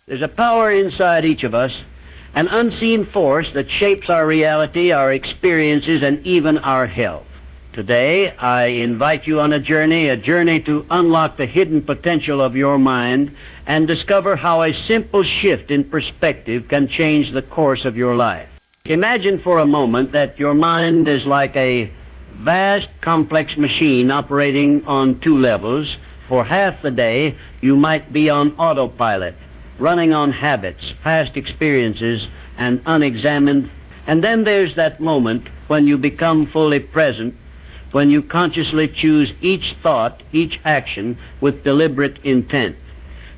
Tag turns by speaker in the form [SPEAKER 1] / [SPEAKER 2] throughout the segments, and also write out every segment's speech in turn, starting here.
[SPEAKER 1] There's a power inside each of us, an unseen force that shapes our reality, our experiences, and even our health. Today, I invite you on a journey to unlock the hidden potential of your mind and discover how a simple shift in perspective can change the course of your life. Imagine for a moment that your mind is like a vast, complex machine operating on two levels. For half the day, you might be on autopilot, running on habits, past experiences, and unexamined. And then there's that moment when you become fully present, when you consciously choose each thought, each action with deliberate intent.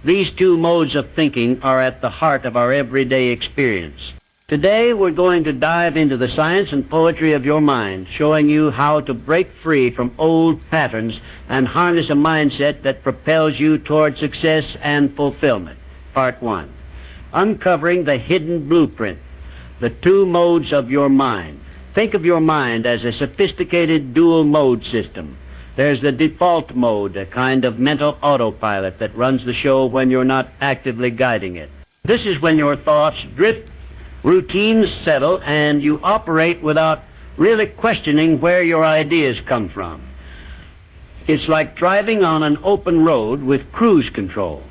[SPEAKER 1] These two modes of thinking are at the heart of our everyday experience. Today, we're going to dive into the science and poetry of your mind, showing you how to break free from old patterns and harness a mindset that propels you toward success and fulfillment. Part 1. Uncovering the hidden blueprint, the two modes of your mind. Think of your mind as a sophisticated dual mode system. There's the default mode, a kind of mental autopilot that runs the show when you're not actively guiding it. This is when your thoughts drift, routines settle, and you operate without really questioning where your ideas come from. It's like driving on an open road with cruise control.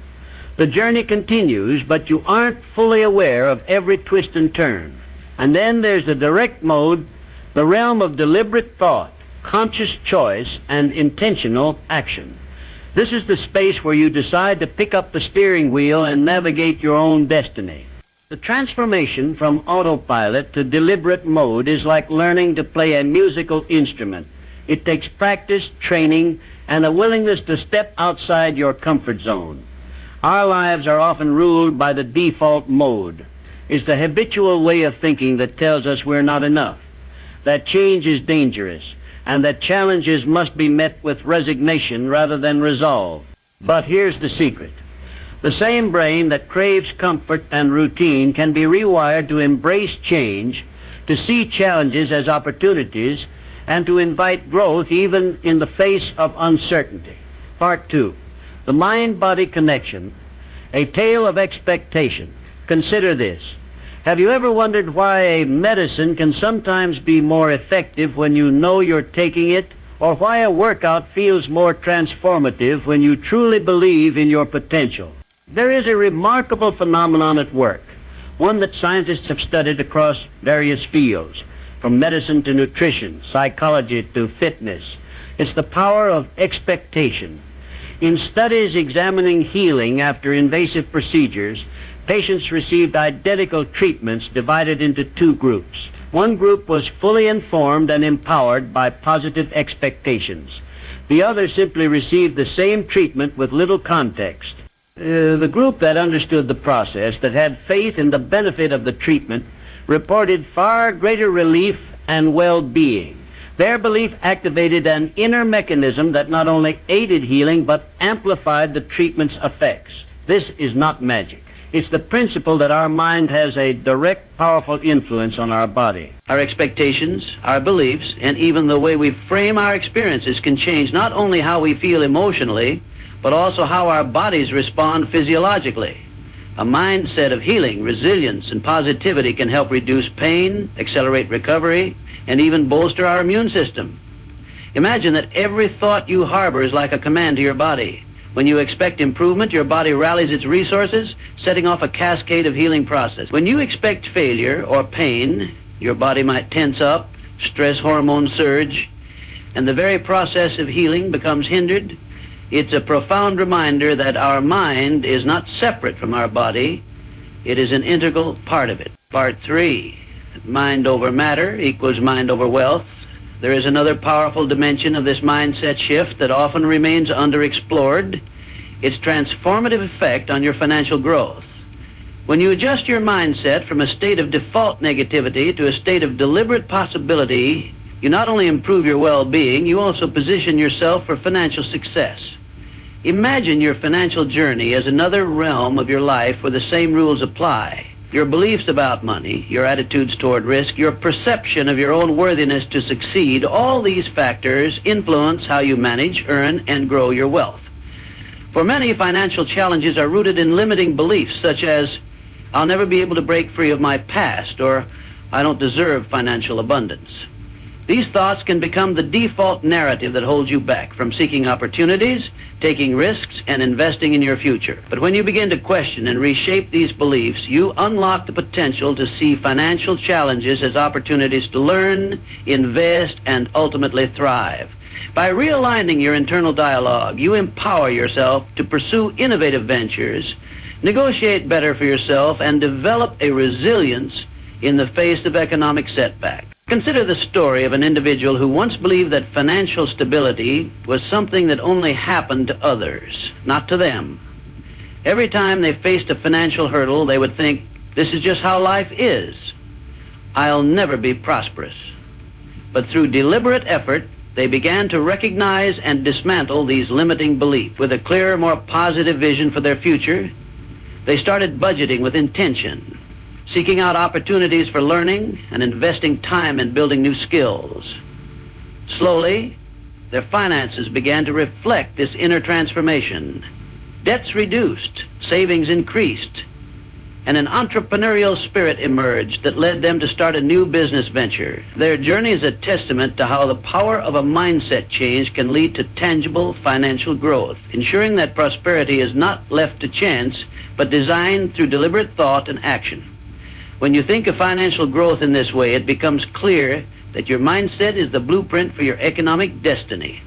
[SPEAKER 1] The journey continues, but you aren't fully aware of every twist and turn. And then there's the direct mode, the realm of deliberate thought, conscious choice, and intentional action. This is the space where you decide to pick up the steering wheel and navigate your own destiny. The transformation from autopilot to deliberate mode is like learning to play a musical instrument. It takes practice, training, and a willingness to step outside your comfort zone. Our lives are often ruled by the default mode. It's the habitual way of thinking that tells us we're not enough, that change is dangerous, and that challenges must be met with resignation rather than resolve. But here's the secret. The same brain that craves comfort and routine can be rewired to embrace change, to see challenges as opportunities, and to invite growth even in the face of uncertainty. Part 2. The mind-body connection, a tale of expectation. Consider this. Have you ever wondered why a medicine can sometimes be more effective when you know you're taking it, or why a workout feels more transformative when you truly believe in your potential? There is a remarkable phenomenon at work, one that scientists have studied across various fields, from medicine to nutrition, psychology to fitness. It's the power of expectation. In studies examining healing after invasive procedures, patients received identical treatments divided into two groups. One group was fully informed and empowered by positive expectations. The other simply received the same treatment with little context. The group that understood the process, that had faith in the benefit of the treatment, reported far greater relief and well-being. Their belief activated an inner mechanism that not only aided healing but amplified the treatment's effects. This is not magic. It's the principle that our mind has a direct, powerful influence on our body. Our expectations, our beliefs, and even the way we frame our experiences can change not only how we feel emotionally, but also how our bodies respond physiologically. A mindset of healing, resilience, and positivity can help reduce pain, accelerate recovery, and even bolster our immune system. Imagine that every thought you harbor is like a command to your body. When you expect improvement, your body rallies its resources, setting off a cascade of healing process. When you expect failure or pain, your body might tense up, stress hormones surge, and the very process of healing becomes hindered. It's a profound reminder that our mind is not separate from our body. It is an integral part of it. Part 3. Mind over matter equals mind over wealth. There is another powerful dimension of this mindset shift that often remains underexplored. Its transformative effect on your financial growth. When you adjust your mindset from a state of default negativity to a state of deliberate possibility, you not only improve your well-being, you also position yourself for financial success. Imagine your financial journey as another realm of your life where the same rules apply. Your beliefs about money, your attitudes toward risk, your perception of your own worthiness to succeed, all these factors influence how you manage, earn, and grow your wealth. For many, financial challenges are rooted in limiting beliefs such as, I'll never be able to break free of my past, or I don't deserve financial abundance. These thoughts can become the default narrative that holds you back from seeking opportunities, taking risks, and investing in your future. But when you begin to question and reshape these beliefs, you unlock the potential to see financial challenges as opportunities to learn, invest, and ultimately thrive. By realigning your internal dialogue, you empower yourself to pursue innovative ventures, negotiate better for yourself, and develop a resilience in the face of economic setbacks. Consider the story of an individual who once believed that financial stability was something that only happened to others, not to them. Every time they faced a financial hurdle, they would think, this is just how life is. I'll never be prosperous. But through deliberate effort, they began to recognize and dismantle these limiting beliefs. With a clearer, more positive vision for their future, they started budgeting with intention, seeking out opportunities for learning and investing time in building new skills. Slowly, their finances began to reflect this inner transformation. Debts reduced, savings increased, and an entrepreneurial spirit emerged that led them to start a new business venture. Their journey is a testament to how the power of a mindset change can lead to tangible financial growth, ensuring that prosperity is not left to chance, but designed through deliberate thought and action. When you think of financial growth in this way, it becomes clear that your mindset is the blueprint for your economic destiny.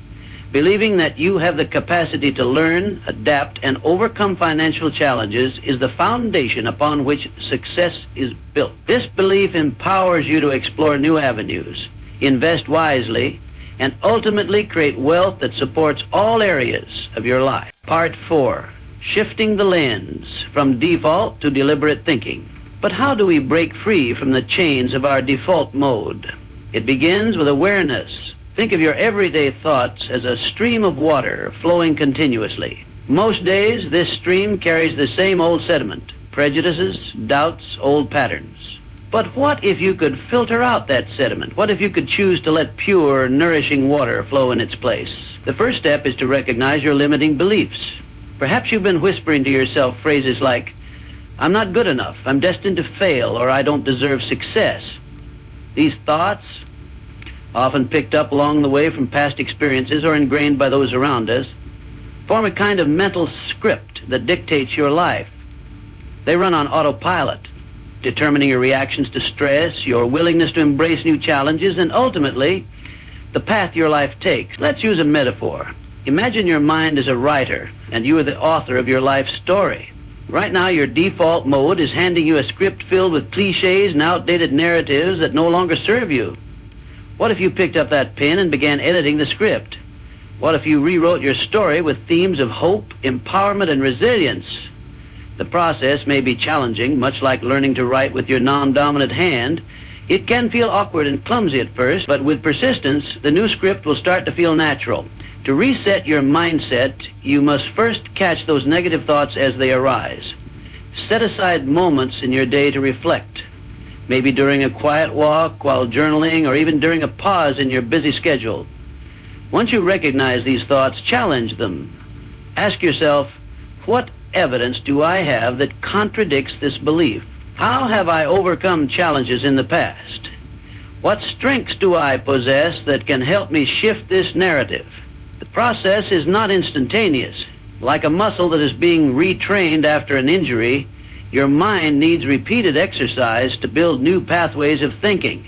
[SPEAKER 1] Believing that you have the capacity to learn, adapt, and overcome financial challenges is the foundation upon which success is built. This belief empowers you to explore new avenues, invest wisely, and ultimately create wealth that supports all areas of your life. Part 4, shifting the lens from default to deliberate thinking. But how do we break free from the chains of our default mode? It begins with awareness. Think of your everyday thoughts as a stream of water flowing continuously. Most days, this stream carries the same old sediment, prejudices, doubts, old patterns. But what if you could filter out that sediment? What if you could choose to let pure, nourishing water flow in its place? The first step is to recognize your limiting beliefs. Perhaps you've been whispering to yourself phrases like, I'm not good enough, I'm destined to fail, or I don't deserve success. These thoughts, often picked up along the way from past experiences or ingrained by those around us, form a kind of mental script that dictates your life. They run on autopilot, determining your reactions to stress, your willingness to embrace new challenges, and ultimately, the path your life takes. Let's use a metaphor. Imagine your mind is a writer, and you are the author of your life story. Right now, your default mode is handing you a script filled with cliches and outdated narratives that no longer serve you. What if you picked up that pen and began editing the script? What if you rewrote your story with themes of hope, empowerment, and resilience? The process may be challenging, much like learning to write with your non-dominant hand. It can feel awkward and clumsy at first, but with persistence, the new script will start to feel natural. To reset your mindset, you must first catch those negative thoughts as they arise. Set aside moments in your day to reflect, maybe during a quiet walk, while journaling, or even during a pause in your busy schedule. Once you recognize these thoughts, challenge them. Ask yourself, what evidence do I have that contradicts this belief? How have I overcome challenges in the past? What strengths do I possess that can help me shift this narrative? The process is not instantaneous. Like a muscle that is being retrained after an injury, your mind needs repeated exercise to build new pathways of thinking.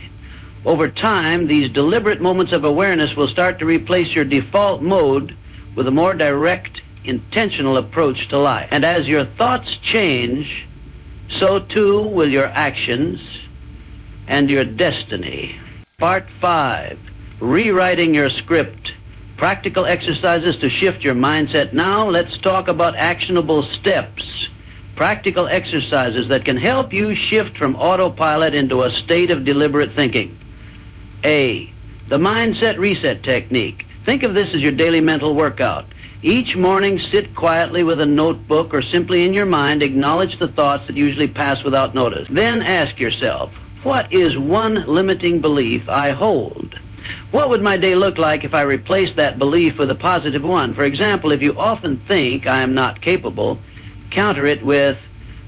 [SPEAKER 1] Over time, these deliberate moments of awareness will start to replace your default mode with a more direct, intentional approach to life. And as your thoughts change, so too will your actions and your destiny. Part 5, rewriting your script. Practical exercises to shift your mindset. Now let's talk about actionable steps. Practical exercises that can help you shift from autopilot into a state of deliberate thinking. A, the mindset reset technique. Think of this as your daily mental workout. Each morning, sit quietly with a notebook or simply in your mind, acknowledge the thoughts that usually pass without notice. Then ask yourself, what is one limiting belief I hold? What would my day look like if I replaced that belief with a positive one? For example, if you often think I am not capable, counter it with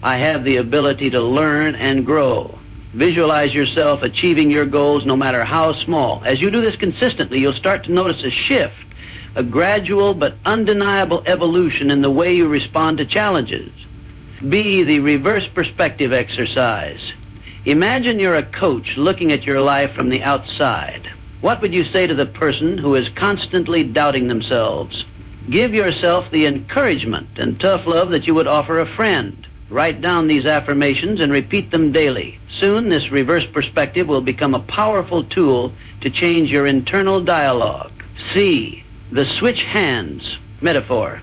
[SPEAKER 1] I have the ability to learn and grow. Visualize yourself achieving your goals no matter how small. As you do this consistently, you'll start to notice a shift, a gradual but undeniable evolution in the way you respond to challenges. B, the reverse perspective exercise. Imagine you're a coach looking at your life from the outside. What would you say to the person who is constantly doubting themselves? Give yourself the encouragement and tough love that you would offer a friend. Write down these affirmations and repeat them daily. Soon, this reverse perspective will become a powerful tool to change your internal dialogue. C, the switch hands metaphor.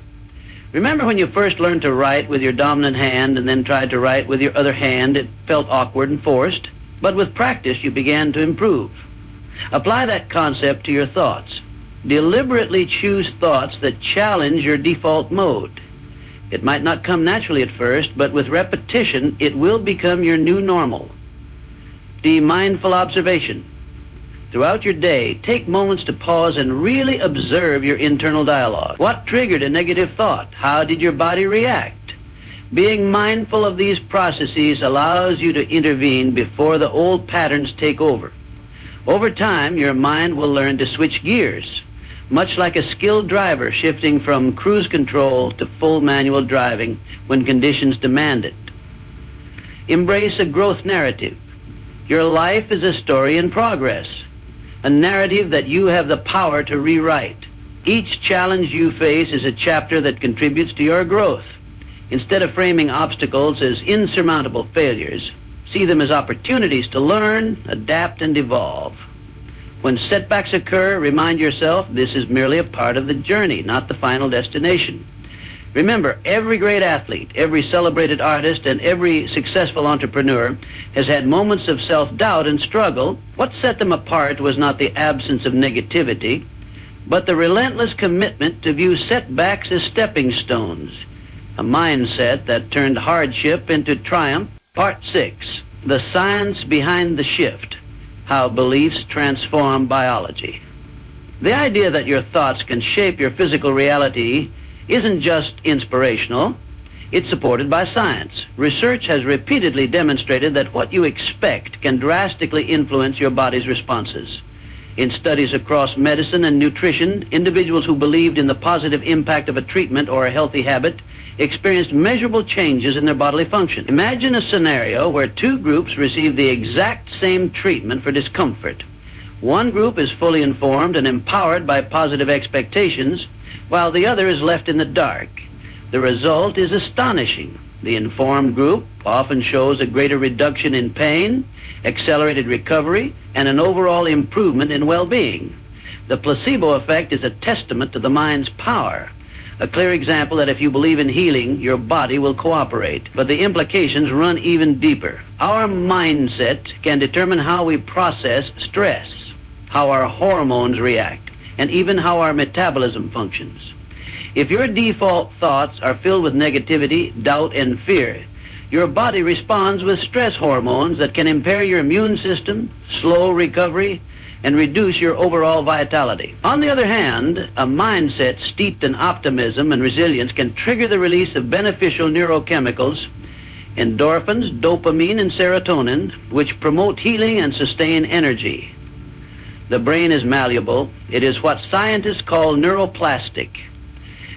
[SPEAKER 1] Remember when you first learned to write with your dominant hand and then tried to write with your other hand? It felt awkward and forced, but with practice you began to improve. Apply that concept to your thoughts. Deliberately choose thoughts that challenge your default mode. It might not come naturally at first, but with repetition, it will become your new normal. D, mindful observation. Throughout your day, take moments to pause and really observe your internal dialogue. What triggered a negative thought? How did your body react? Being mindful of these processes allows you to intervene before the old patterns take over. Over time, your mind will learn to switch gears, much like a skilled driver shifting from cruise control to full manual driving when conditions demand it. Embrace a growth narrative. Your life is a story in progress, a narrative that you have the power to rewrite. Each challenge you face is a chapter that contributes to your growth. Instead of framing obstacles as insurmountable failures, see them as opportunities to learn, adapt, and evolve. When setbacks occur, remind yourself this is merely a part of the journey, not the final destination. Remember, every great athlete, every celebrated artist, and every successful entrepreneur has had moments of self-doubt and struggle. What set them apart was not the absence of negativity, but the relentless commitment to view setbacks as stepping stones, a mindset that turned hardship into triumph. Part 6, the science behind the shift, how beliefs transform biology. The idea that your thoughts can shape your physical reality isn't just inspirational, it's supported by science. Research has repeatedly demonstrated that what you expect can drastically influence your body's responses. In studies across medicine and nutrition, individuals who believed in the positive impact of a treatment or a healthy habit experienced measurable changes in their bodily function. Imagine a scenario where two groups receive the exact same treatment for discomfort. One group is fully informed and empowered by positive expectations, while the other is left in the dark. The result is astonishing. The informed group often shows a greater reduction in pain, accelerated recovery, and an overall improvement in well-being. The placebo effect is a testament to the mind's power, a clear example that if you believe in healing, your body will cooperate. But the implications run even deeper. Our mindset can determine how we process stress, how our hormones react, and even how our metabolism functions. If your default thoughts are filled with negativity, doubt, and fear, your body responds with stress hormones that can impair your immune system, slow recovery, and reduce your overall vitality. On the other hand, a mindset steeped in optimism and resilience can trigger the release of beneficial neurochemicals, endorphins, dopamine, and serotonin, which promote healing and sustain energy. The brain is malleable. It is what scientists call neuroplastic.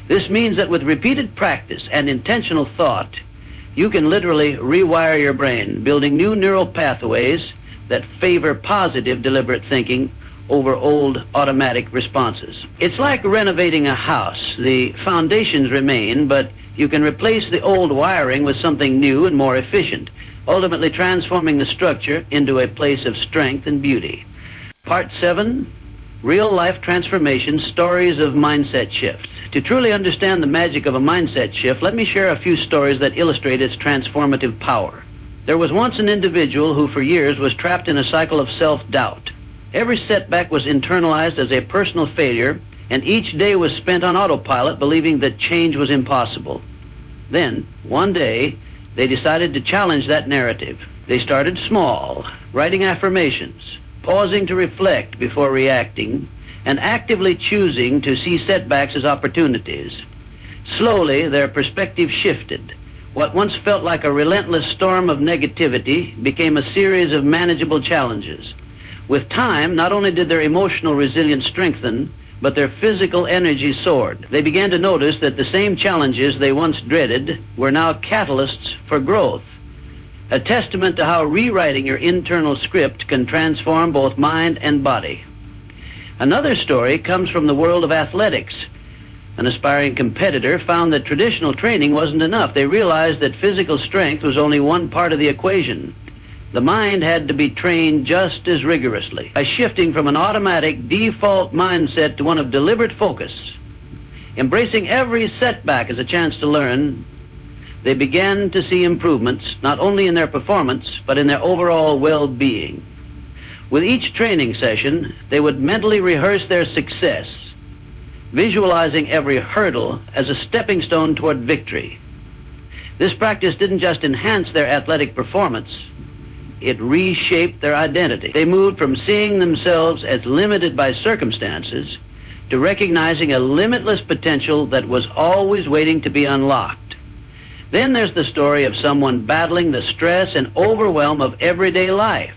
[SPEAKER 1] This means that with repeated practice and intentional thought, you can literally rewire your brain, building new neural pathways that favor positive, deliberate thinking over old automatic responses. It's like renovating a house. The foundations remain, but you can replace the old wiring with something new and more efficient, ultimately transforming the structure into a place of strength and beauty. Part 7, real-life transformation, stories of mindset shifts. To truly understand the magic of a mindset shift, let me share a few stories that illustrate its transformative power. There was once an individual who for years was trapped in a cycle of self-doubt. Every setback was internalized as a personal failure, and each day was spent on autopilot, believing that change was impossible. Then, one day, they decided to challenge that narrative. They started small, writing affirmations, pausing to reflect before reacting, and actively choosing to see setbacks as opportunities. Slowly, their perspective shifted. What once felt like a relentless storm of negativity became a series of manageable challenges. With time, not only did their emotional resilience strengthen, but their physical energy soared. They began to notice that the same challenges they once dreaded were now catalysts for growth, a testament to how rewriting your internal script can transform both mind and body. Another story comes from the world of athletics. An aspiring competitor found that traditional training wasn't enough. They realized that physical strength was only one part of the equation. The mind had to be trained just as rigorously. By shifting from an automatic default mindset to one of deliberate focus, embracing every setback as a chance to learn, they began to see improvements not only in their performance, but in their overall well-being. With each training session, they would mentally rehearse their success, visualizing every hurdle as a stepping stone toward victory. This practice didn't just enhance their athletic performance, it reshaped their identity. They moved from seeing themselves as limited by circumstances to recognizing a limitless potential that was always waiting to be unlocked. Then there's the story of someone battling the stress and overwhelm of everyday life.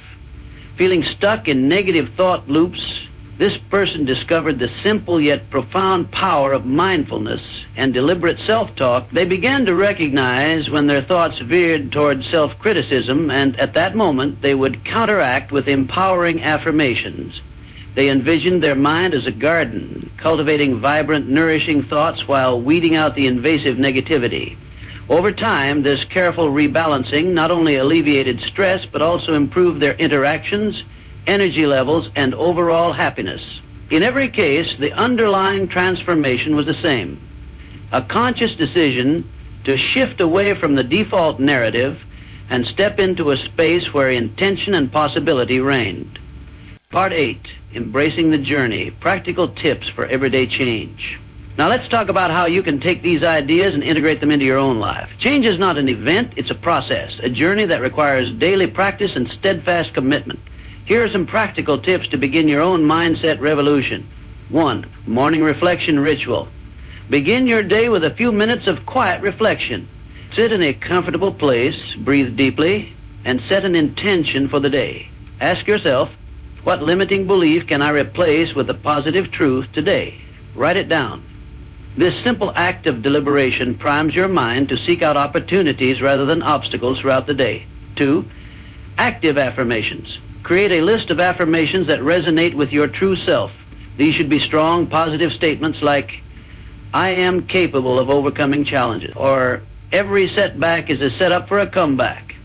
[SPEAKER 1] Feeling stuck in negative thought loops, this person discovered the simple yet profound power of mindfulness and deliberate self-talk. They began to recognize when their thoughts veered toward self-criticism, and at that moment they would counteract with empowering affirmations. They envisioned their mind as a garden, cultivating vibrant, nourishing thoughts while weeding out the invasive negativity. Over time, this careful rebalancing not only alleviated stress, but also improved their interactions, energy levels, and overall happiness. In every case, the underlying transformation was the same: a conscious decision to shift away from the default narrative and step into a space where intention and possibility reigned. Part 8, Embracing the Journey, Practical Tips for Everyday Change. Now let's talk about how you can take these ideas and integrate them into your own life. Change is not an event, it's a process, a journey that requires daily practice and steadfast commitment. Here are some practical tips to begin your own mindset revolution. 1. Morning reflection ritual. Begin your day with a few minutes of quiet reflection. Sit in a comfortable place, breathe deeply, and set an intention for the day. Ask yourself, what limiting belief can I replace with a positive truth today? Write it down. This simple act of deliberation primes your mind to seek out opportunities rather than obstacles throughout the day. 2. Active affirmations. Create a list of affirmations that resonate with your true self. These should be strong, positive statements like, I am capable of overcoming challenges, or every setback is a setup for a comeback.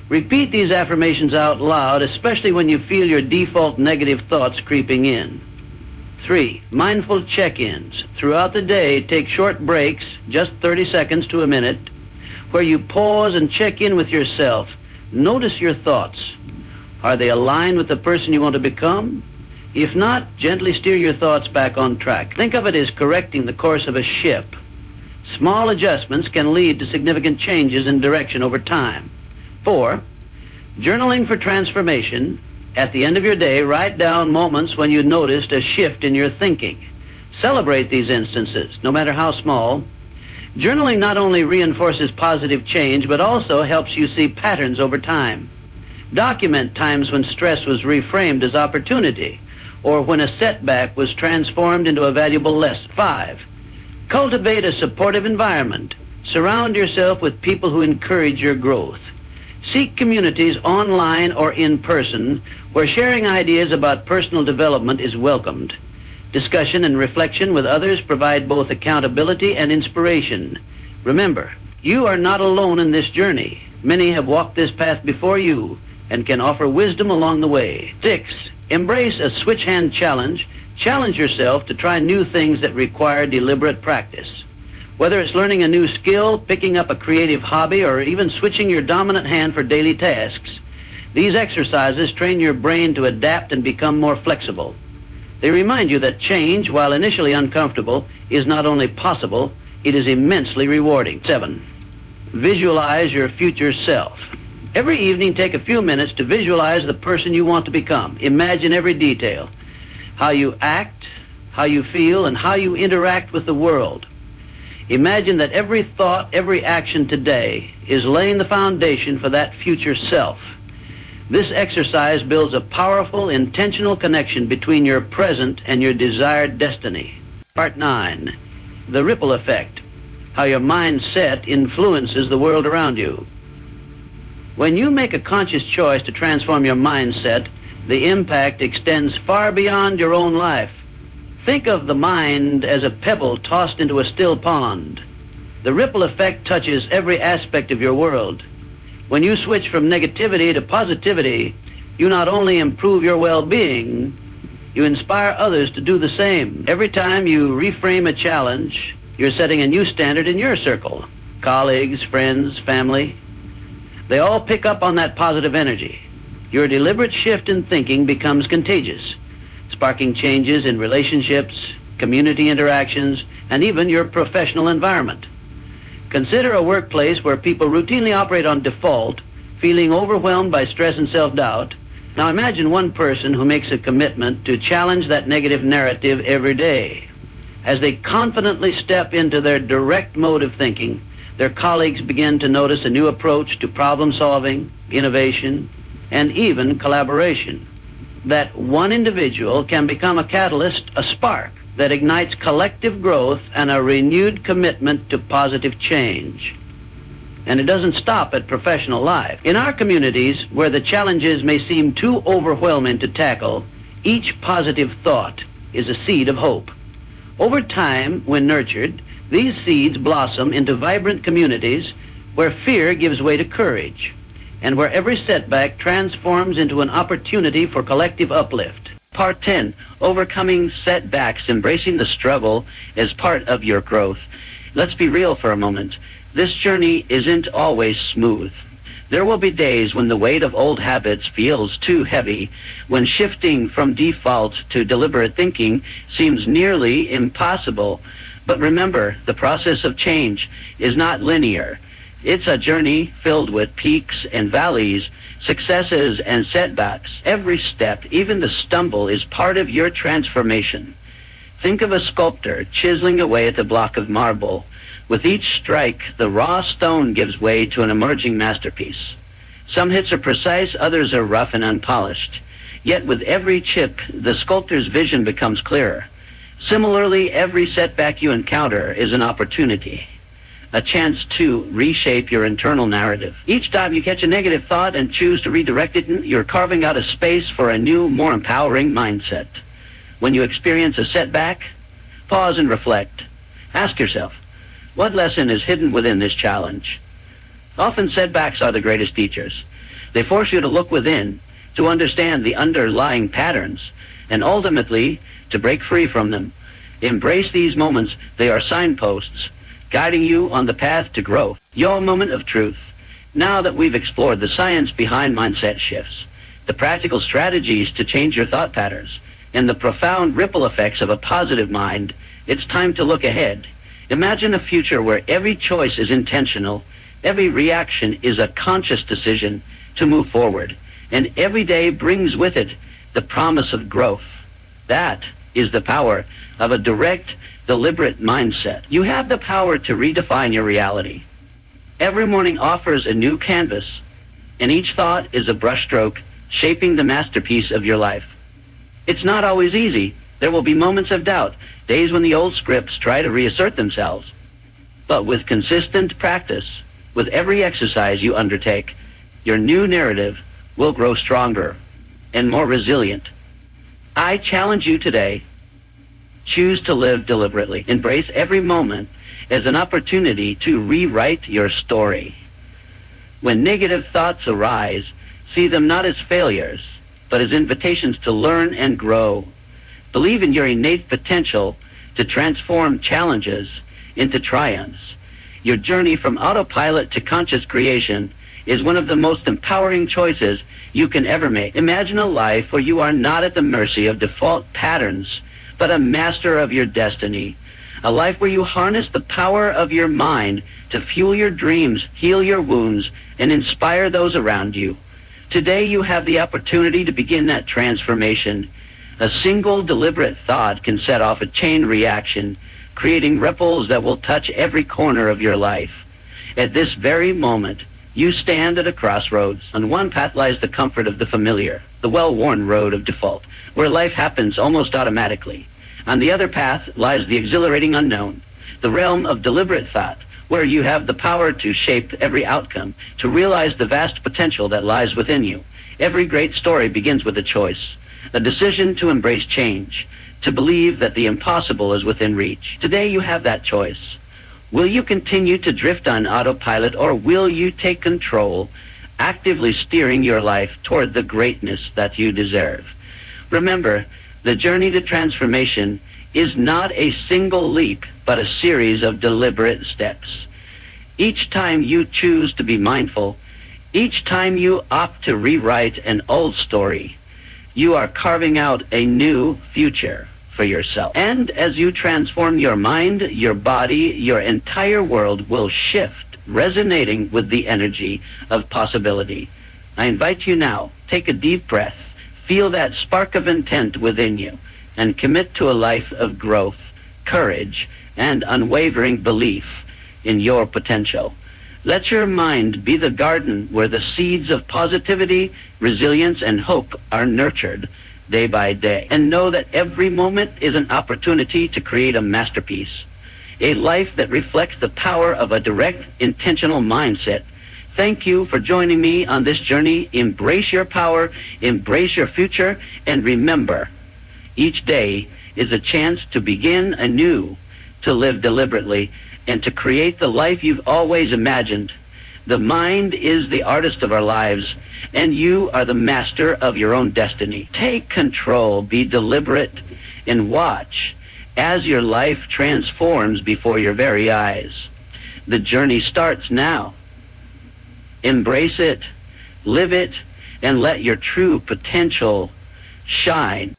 [SPEAKER 1] Repeat these affirmations out loud, especially when you feel your default negative thoughts creeping in. 3. Mindful check-ins. Throughout the day, take short breaks, just 30 seconds to a minute, where you pause and check in with yourself. Notice your thoughts. Are they aligned with the person you want to become? If not, gently steer your thoughts back on track. Think of it as correcting the course of a ship. Small adjustments can lead to significant changes in direction over time. 4. Journaling for transformation. At the end of your day, write down moments when you noticed a shift in your thinking. Celebrate these instances, no matter how small. Journaling not only reinforces positive change, but also helps you see patterns over time. Document times when stress was reframed as opportunity, or when a setback was transformed into a valuable lesson. 5. Cultivate a supportive environment. Surround yourself with people who encourage your growth. Seek communities online or in person where sharing ideas about personal development is welcomed. Discussion and reflection with others provide both accountability and inspiration. Remember, you are not alone in this journey. Many have walked this path before you and can offer wisdom along the way. 6. Embrace a switch hand challenge. Challenge yourself to try new things that require deliberate practice. Whether it's learning a new skill, picking up a creative hobby, or even switching your dominant hand for daily tasks, these exercises train your brain to adapt and become more flexible. They remind you that change, while initially uncomfortable, is not only possible, it is immensely rewarding. 7. Visualize your future self. Every evening, take a few minutes to visualize the person you want to become. Imagine every detail, how you act, how you feel, and how you interact with the world. Imagine that every thought, every action today is laying the foundation for that future self. This exercise builds a powerful, intentional connection between your present and your desired destiny. Part 9, the ripple effect, how your mindset influences the world around you. When you make a conscious choice to transform your mindset, the impact extends far beyond your own life. Think of the mind as a pebble tossed into a still pond. The ripple effect touches every aspect of your world. When you switch from negativity to positivity, you not only improve your well-being, you inspire others to do the same. Every time you reframe a challenge, you're setting a new standard in your circle. Colleagues, friends, family, they all pick up on that positive energy. Your deliberate shift in thinking becomes contagious, sparking changes in relationships, community interactions, and even your professional environment. Consider a workplace where people routinely operate on default, feeling overwhelmed by stress and self-doubt. Now imagine one person who makes a commitment to challenge that negative narrative every day. As they confidently step into their direct mode of thinking, their colleagues begin to notice a new approach to problem solving, innovation, and even collaboration. That one individual can become a catalyst, a spark, that ignites collective growth and a renewed commitment to positive change. And it doesn't stop at professional life. In our communities, where the challenges may seem too overwhelming to tackle, each positive thought is a seed of hope. Over time, when nurtured, these seeds blossom into vibrant communities where fear gives way to courage, and where every setback transforms into an opportunity for collective uplift. Part 10, overcoming setbacks, embracing the struggle as part of your growth. Let's be real for a moment. This journey isn't always smooth. There will be days when the weight of old habits feels too heavy, when shifting from default to deliberate thinking seems nearly impossible. But remember, the process of change is not linear. It's a journey filled with peaks and valleys, successes and setbacks. Every step, even the stumble, is part of your transformation. Think of a sculptor chiseling away at the block of marble. With each strike, the raw stone gives way to an emerging masterpiece. Some hits are precise, others are rough and unpolished. Yet with every chip, the sculptor's vision becomes clearer. Similarly, every setback you encounter is an opportunity, a chance to reshape your internal narrative. Each time you catch a negative thought and choose to redirect it, you're carving out a space for a new, more empowering mindset. When you experience a setback, pause and reflect. Ask yourself, what lesson is hidden within this challenge? Often setbacks are the greatest teachers. They force you to look within, to understand the underlying patterns, and ultimately to break free from them. Embrace these moments. They are signposts, guiding you on the path to growth. Your moment of truth. Now that we've explored the science behind mindset shifts, the practical strategies to change your thought patterns, and the profound ripple effects of a positive mind, it's time to look ahead. Imagine a future where every choice is intentional, every reaction is a conscious decision to move forward, and every day brings with it the promise of growth. That is the power of a direct, deliberate mindset. You have the power to redefine your reality. Every morning offers a new canvas, and each thought is a brushstroke shaping the masterpiece of your life. It's not always easy. There will be moments of doubt, days when the old scripts try to reassert themselves. But with consistent practice, with every exercise you undertake, your new narrative will grow stronger and more resilient. I challenge you today. Choose to live deliberately. Embrace every moment as an opportunity to rewrite your story. When negative thoughts arise, see them not as failures, but as invitations to learn and grow. Believe in your innate potential to transform challenges into triumphs. Your journey from autopilot to conscious creation is one of the most empowering choices you can ever make. Imagine a life where you are not at the mercy of default patterns, but a master of your destiny. A life where you harness the power of your mind to fuel your dreams, heal your wounds, and inspire those around you. Today you have the opportunity to begin that transformation. A single deliberate thought can set off a chain reaction, creating ripples that will touch every corner of your life. At this very moment, you stand at a crossroads. On one path lies the comfort of the familiar, the well-worn road of default, where life happens almost automatically. On the other path lies the exhilarating unknown, the realm of deliberate thought, where you have the power to shape every outcome, to realize the vast potential that lies within you. Every great story begins with a choice, a decision to embrace change, to believe that the impossible is within reach. Today you have that choice. Will you continue to drift on autopilot, or will you take control, actively steering your life toward the greatness that you deserve? Remember, the journey to transformation is not a single leap, but a series of deliberate steps. Each time you choose to be mindful, each time you opt to rewrite an old story, you are carving out a new future for yourself. And as you transform your mind, your body, your entire world will shift, resonating with the energy of possibility. I invite you now, take a deep breath, feel that spark of intent within you, and commit to a life of growth, courage, and unwavering belief in your potential. Let your mind be the garden where the seeds of positivity, resilience, and hope are nurtured day by day. And know that every moment is an opportunity to create a masterpiece, a life that reflects the power of a direct, intentional mindset. Thank you for joining me on this journey. Embrace your power, embrace your future, and remember, each day is a chance to begin anew, to live deliberately, and to create the life you've always imagined. The mind is the artist of our lives, and you are the master of your own destiny. Take control, be deliberate, and watch as your life transforms before your very eyes. The journey starts now. Embrace it, live it, and let your true potential shine.